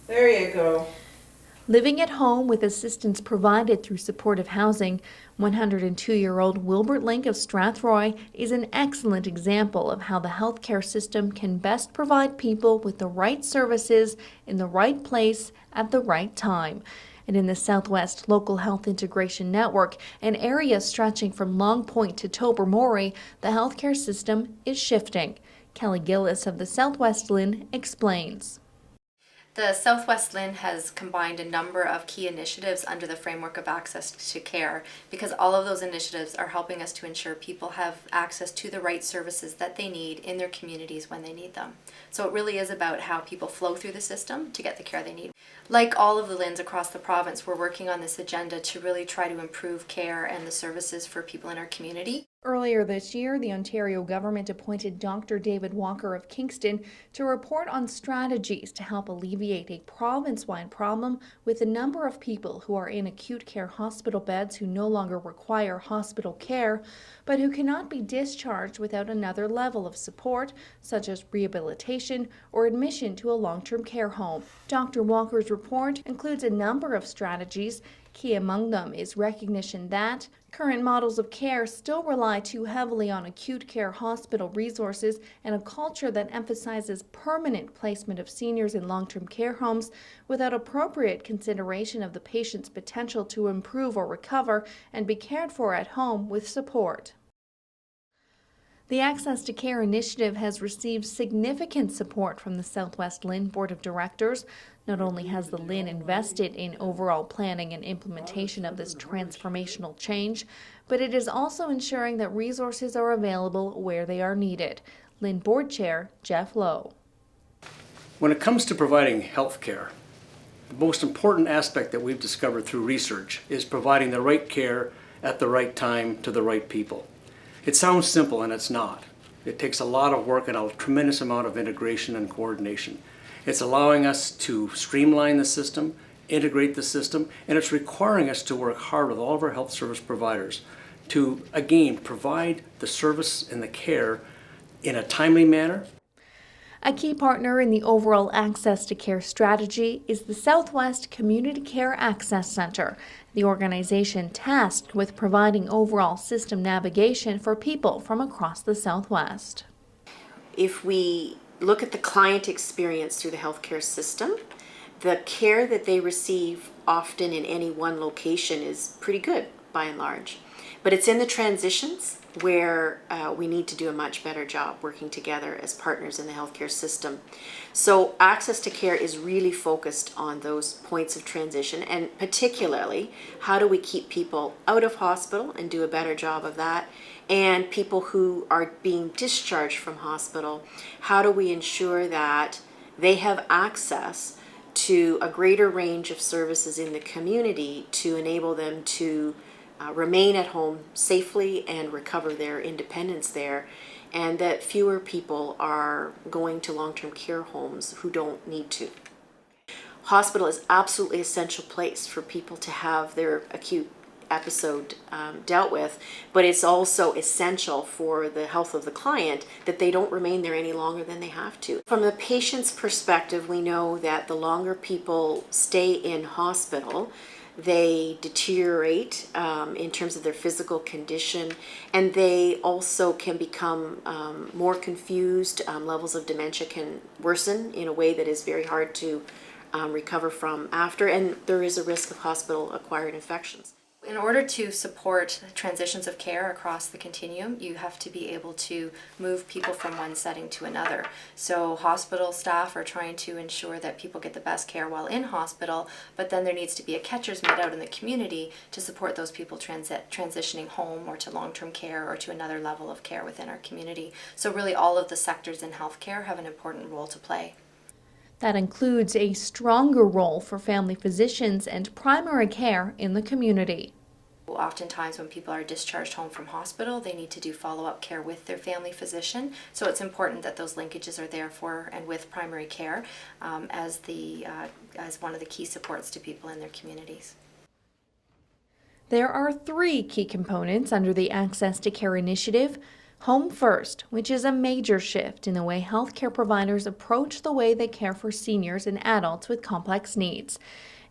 There you go. Living at home with assistance provided through supportive housing, 102-year-old Wilbert Link of Strathroy is an excellent example of how the healthcare system can best provide people with the right services in the right place at the right time. And in the Southwest Local Health Integration Network, an area stretching from Long Point to Tobermory, the healthcare system is shifting. Kelly Gillis of the Southwest LHIN explains. The Southwest LHIN has combined a number of key initiatives under the framework of access to care because all of those initiatives are helping us to ensure people have access to the right services that they need in their communities when they need them. So it really is about how people flow through the system to get the care they need. Like all of the LHINs across the province, we're working on this agenda to really try to improve care and the services for people in our community. Earlier this year, the Ontario government appointed Dr. David Walker of Kingston to report on strategies to help alleviate a province-wide problem with the number of people who are in acute care hospital beds who no longer require hospital care, but who cannot be discharged without another level of support, such as rehabilitation or admission to a long-term care home. Dr. Walker's report includes a number of strategies. Key among them is recognition that current models of care still rely too heavily on acute care hospital resources and a culture that emphasizes permanent placement of seniors in long-term care homes without appropriate consideration of the patient's potential to improve or recover and be cared for at home with support. The Access to Care initiative has received significant support from the Southwest LHIN Board of Directors. Not only has the LHIN invested in overall planning and implementation of this transformational change, but it is also ensuring that resources are available where they are needed. LHIN Board Chair Jeff Lowe. When it comes to providing health care, the most important aspect that we've discovered through research is providing the right care at the right time to the right people. It sounds simple, and it's not. It takes a lot of work and a tremendous amount of integration and coordination. It's allowing us to streamline the system, integrate the system, and it's requiring us to work hard with all of our health service providers to, again, provide the service and the care in a timely manner. A key partner in the overall Access to Care strategy is the Southwest Community Care Access Center, the organization tasked with providing overall system navigation for people from across the Southwest. If we look at the client experience through the healthcare system, the care that they receive often in any one location is pretty good by and large. But it's in the transitions where we need to do a much better job working together as partners in the healthcare system. So Access to Care is really focused on those points of transition, and particularly how do we keep people out of hospital and do a better job of that, and people who are being discharged from hospital, how do we ensure that they have access to a greater range of services in the community to enable them to remain at home safely and recover their independence there, and that fewer people are going to long-term care homes who don't need to. Hospital is absolutely essential place for people to have their acute episode dealt with, but it's also essential for the health of the client that they don't remain there any longer than they have to. From the patient's perspective, we know that the longer people stay in hospital, they deteriorate in terms of their physical condition, and they also can become more confused. Levels of dementia can worsen in a way that is very hard to recover from after, and there is a risk of hospital-acquired infections. In order to support transitions of care across the continuum, you have to be able to move people from one setting to another. So hospital staff are trying to ensure that people get the best care while in hospital, but then there needs to be a catcher's mitt out in the community to support those people transitioning home or to long-term care or to another level of care within our community. So really all of the sectors in healthcare have an important role to play. That includes a stronger role for family physicians and primary care in the community. Oftentimes when people are discharged home from hospital, they need to do follow-up care with their family physician. So it's important that those linkages are there for and with primary care as one of the key supports to people in their communities. There are 3 key components under the Access to Care initiative: Home First, which is a major shift in the way healthcare providers approach the way they care for seniors and adults with complex needs.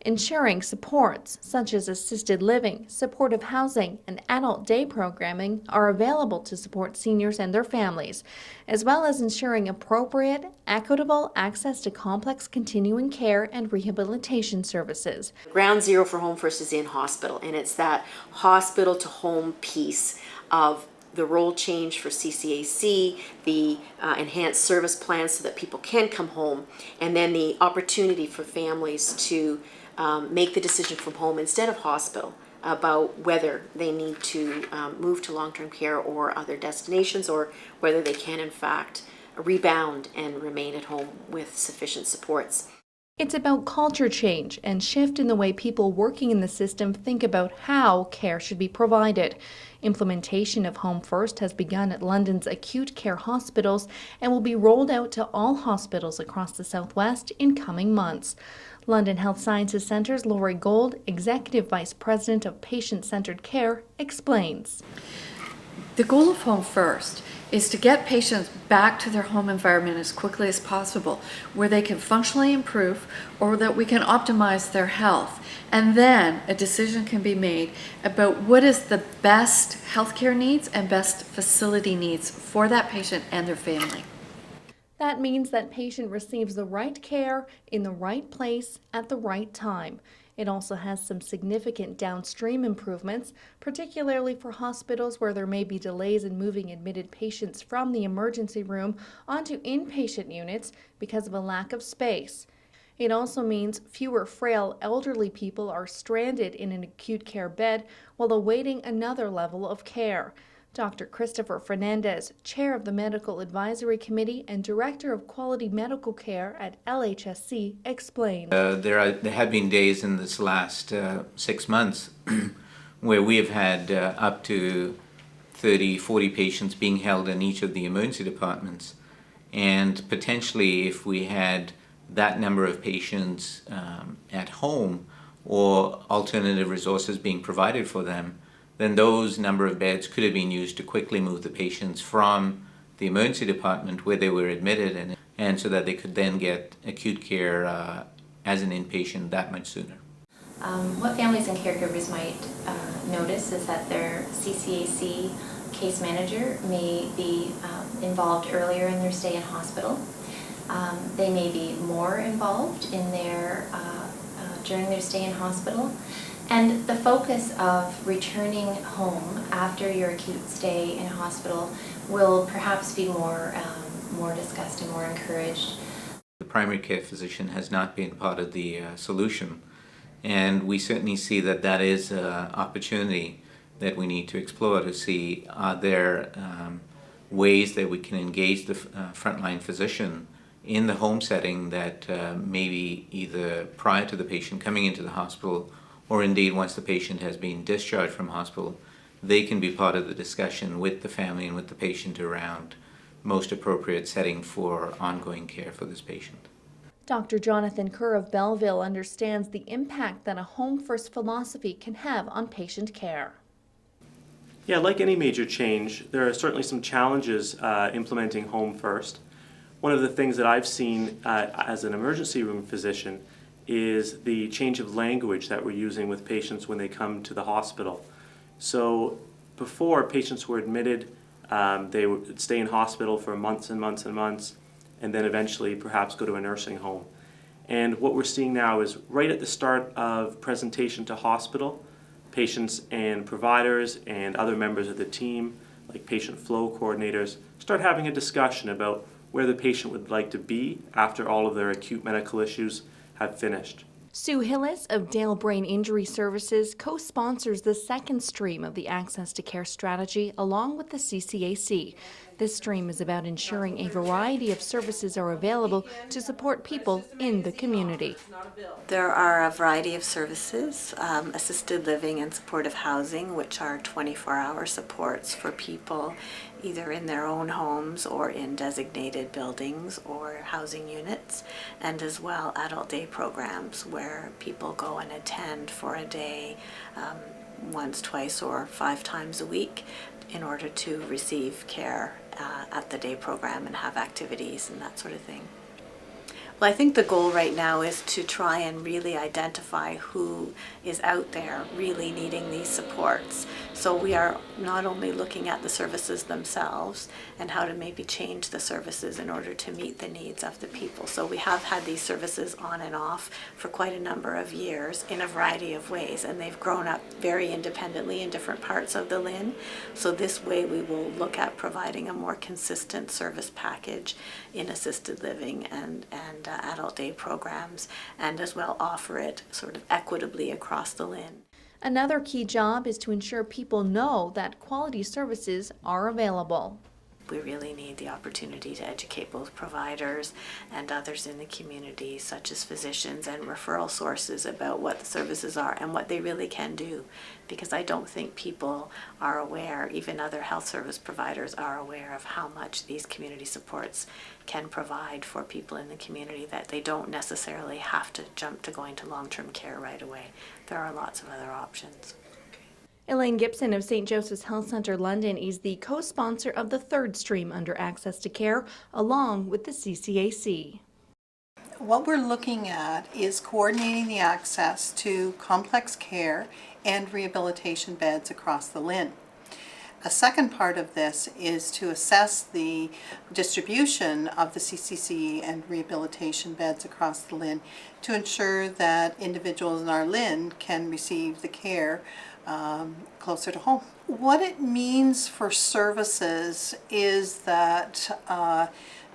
Ensuring supports such as assisted living, supportive housing, and adult day programming are available to support seniors and their families, as well as ensuring appropriate, equitable access to complex continuing care and rehabilitation services. Ground zero for Home First is in hospital, and it's that hospital to home piece of the role change for CCAC, the enhanced service plans so that people can come home, and then the opportunity for families to make the decision from home instead of hospital about whether they need to move to long-term care or other destinations, or whether they can in fact rebound and remain at home with sufficient supports. It's about culture change and shift in the way people working in the system think about how care should be provided. Implementation of Home First has begun at London's acute care hospitals and will be rolled out to all hospitals across the southwest in coming months. London Health Sciences Centre's Laurie Gold, Executive Vice President of Patient-Centered Care, explains. The goal of Home First is to get patients back to their home environment as quickly as possible, where they can functionally improve or that we can optimize their health. And then a decision can be made about what is the best healthcare needs and best facility needs for that patient and their family. That means that patient receives the right care in the right place at the right time. It also has some significant downstream improvements, particularly for hospitals where there may be delays in moving admitted patients from the emergency room onto inpatient units because of a lack of space. It also means fewer frail elderly people are stranded in an acute care bed while awaiting another level of care. Dr. Christopher Fernandez, Chair of the Medical Advisory Committee and Director of Quality Medical Care at LHSC, explained. There have been days in this last 6 months where we have had up to 30, 40 patients being held in each of the emergency departments. And potentially, if we had that number of patients at home or alternative resources being provided for them, then those number of beds could have been used to quickly move the patients from the emergency department where they were admitted and so that they could then get acute care as an inpatient that much sooner. What families and caregivers might notice is that their CCAC case manager may be involved earlier in their stay in hospital. They may be more involved in their during their stay in hospital. And the focus of returning home after your acute stay in a hospital will perhaps be more discussed and more encouraged. The primary care physician has not been part of the solution, and we certainly see that that is an opportunity that we need to explore to see are there ways that we can engage the frontline physician in the home setting that maybe either prior to the patient coming into the hospital or indeed once the patient has been discharged from hospital, they can be part of the discussion with the family and with the patient around most appropriate setting for ongoing care for this patient. Dr. Jonathan Kerr of Belleville understands the impact that a Home First philosophy can have on patient care. Yeah, like any major change, there are certainly some challenges implementing Home First. One of the things that I've seen as an emergency room physician is the change of language that we're using with patients when they come to the hospital. So before, patients were admitted, they would stay in hospital for months and months and months, and then eventually perhaps go to a nursing home. And what we're seeing now is right at the start of presentation to hospital, patients and providers and other members of the team, like patient flow coordinators, start having a discussion about where the patient would like to be after all of their acute medical issues have finished. Sue Hillis of Dale Brain Injury Services co-sponsors the second stream of the Access to Care strategy along with the CCAC. This stream is about ensuring a variety of services are available to support people in the community. There are a variety of services, assisted living and supportive housing, which are 24-hour supports for people either in their own homes or in designated buildings or housing units, and as well adult day programs where people go and attend for a day once, twice, or 5 times a week in order to receive care at the day program and have activities and that sort of thing. Well, I think the goal right now is to try and really identify who is out there really needing these supports. So we are not only looking at the services themselves and how to maybe change the services in order to meet the needs of the people. So we have had these services on and off for quite a number of years in a variety of ways, and they've grown up very independently in different parts of the LHIN. So this way we will look at providing a more consistent service package in assisted living and adult day programs, and as well offer it sort of equitably across the LHIN. Another key job is to ensure people know that quality services are available. We really need the opportunity to educate both providers and others in the community, such as physicians and referral sources, about what the services are and what they really can do. Because I don't think people are aware, even other health service providers are aware of how much these community supports can provide for people in the community, that they don't necessarily have to jump to going to long-term care right away. There are lots of other options. Elaine Gibson of St. Joseph's Health Centre London is the co-sponsor of the third stream under Access to Care, along with the CCAC. What we're looking at is coordinating the access to complex care and rehabilitation beds across the LHIN. A second part of this is to assess the distribution of the CCC and rehabilitation beds across the LHIN to ensure that individuals in our LHIN can receive the care closer to home. What it means for services is that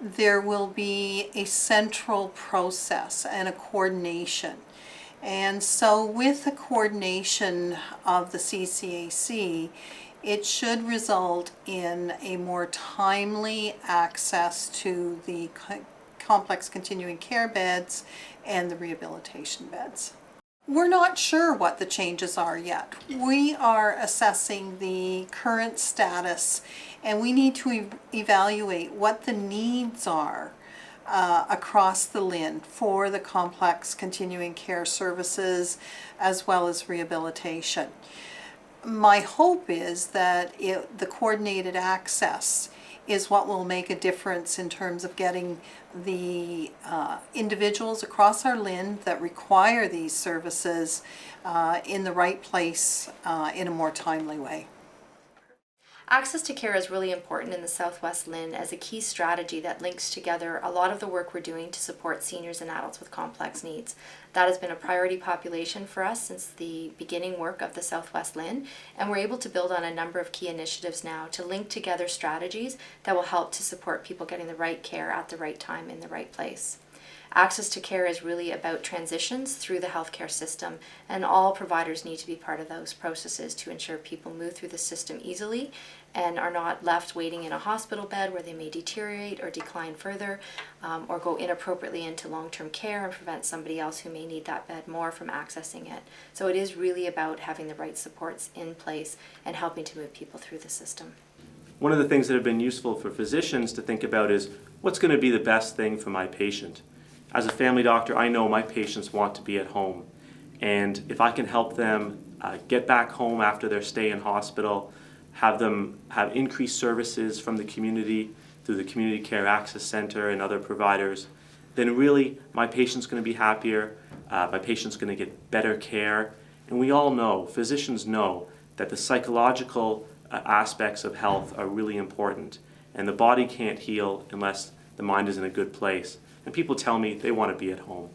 there will be a central process and a coordination. And so with the coordination of the CCAC, it should result in a more timely access to the complex continuing care beds and the rehabilitation beds. We're not sure what the changes are yet. We are assessing the current status, and we need to evaluate what the needs are across the LHIN for the complex continuing care services as well as rehabilitation. My hope is that the coordinated access is what will make a difference in terms of getting the individuals across our LHIN that require these services in the right place in a more timely way. Access to care is really important in the Southwest LHIN as a key strategy that links together a lot of the work we're doing to support seniors and adults with complex needs. That has been a priority population for us since the beginning work of the Southwest LHIN, and we're able to build on a number of key initiatives now to link together strategies that will help to support people getting the right care at the right time in the right place. Access to care is really about transitions through the healthcare system, and all providers need to be part of those processes to ensure people move through the system easily and are not left waiting in a hospital bed where they may deteriorate or decline further, or go inappropriately into long-term care and prevent somebody else who may need that bed more from accessing it. So it is really about having the right supports in place and helping to move people through the system. One of the things that have been useful for physicians to think about is what's going to be the best thing for my patient. As a family doctor, I know my patients want to be at home, and if I can help them get back home after their stay in hospital, have them have increased services from the community through the Community Care Access Center and other providers, then really my patient's going to be happier, my patient's going to get better care, and we all know, physicians know, that the psychological aspects of health are really important, and the body can't heal unless the mind is in a good place. And people tell me they want to be at home.